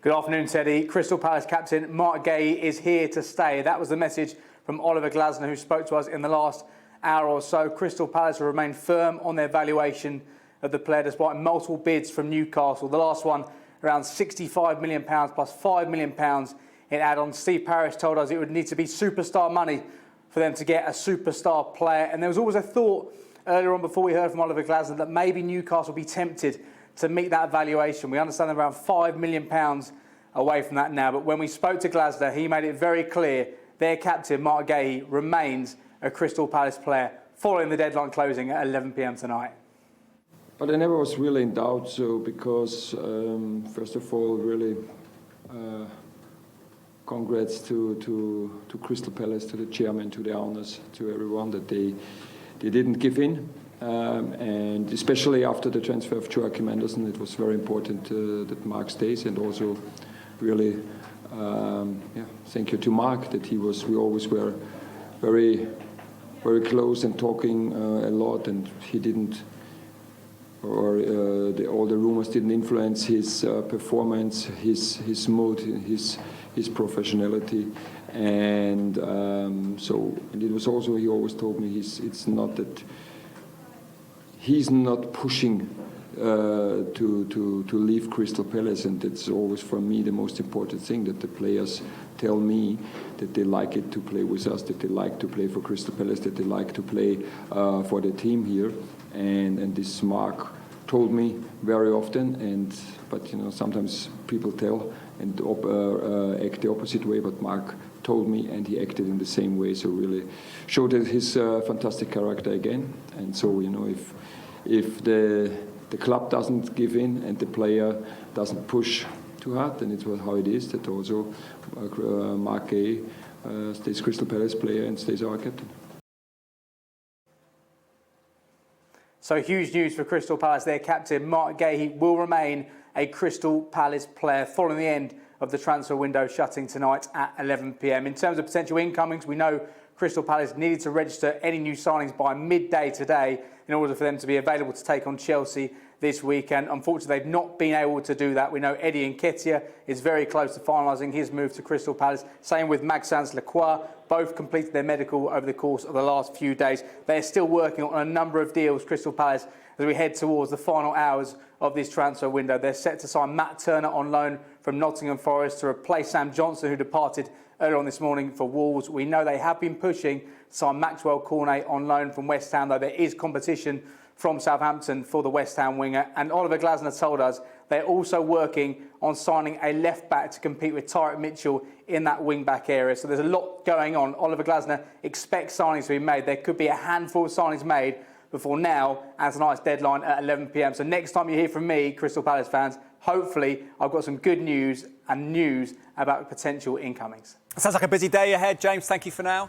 Good afternoon, Teddy. Crystal Palace captain Marc Guehi is here to stay. That was the message from Oliver Glasner, who spoke to us in the last hour or so. Crystal Palace will remain firm on their valuation of the player despite multiple bids from Newcastle. The last one around £65 million plus £5 million in add-ons. Steve Parish told us it would need to be superstar money for them to get a superstar player. And there was always a thought earlier on before we heard from Oliver Glasner that maybe Newcastle will be tempted to meet that valuation. We understand they're around £5 million away from that now. But when we spoke to Glasner, he made it very clear their captain, Marc Guehi, remains a Crystal Palace player following the deadline closing at 11 p.m. tonight. But I never was really in doubt, so because, first of all, really congrats to Crystal Palace, to the chairman, to the owners, to everyone that they didn't give in. And especially after the transfer of Joachim Andersen, it was very important that Marc stays, and also really thank you to Marc that we always were very close and talking a lot, and he didn't, or all the rumors didn't influence his performance, his mood, his professionality, and and it was also, he always told me it's not that he's not pushing to leave Crystal Palace, and that's always for me the most important thing, that the players tell me that they like it to play with us, that they like to play for Crystal Palace, that they like to play for the team here, and this Marc told me very often, but you know, sometimes people tell and act the opposite way, but Marc told me and he acted in the same way, so really showed his fantastic character again. And so, you know, if the club doesn't give in and the player doesn't push too hard, then it's how it is, that also Marc Guehi stays Crystal Palace player and stays our captain. So huge news for Crystal Palace. Their captain, Marc Guehi, will remain a Crystal Palace player following the end of the transfer window shutting tonight at 11 p.m. In terms of potential incomings, we know Crystal Palace needed to register any new signings by midday today in order for them to be available to take on Chelsea this weekend. Unfortunately, they've not been able to do that. We know Eddie Nketiah is very close to finalising his move to Crystal Palace. Same with Maxence, Lacroix. Both completed their medical over the course of the last few days. They're still working on a number of deals, Crystal Palace, as we head towards the final hours of this transfer window. They're set to sign Matt Turner on loan from Nottingham Forest to replace Sam Johnson, who departed earlier on this morning for Wolves. We know they have been pushing to sign Maxwel Cornet on loan from West Ham, though there is competition from Southampton for the West Ham winger. And Oliver Glasner told us they're also working on signing a left-back to compete with Tyrick Mitchell in that wing-back area. So there's a lot going on. Oliver Glasner expects signings to be made. There could be a handful of signings made before now and tonight's deadline at 11 p.m. So next time you hear from me, Crystal Palace fans, hopefully I've got some good news about potential incomings. Sounds like a busy day ahead, James. Thank you for now.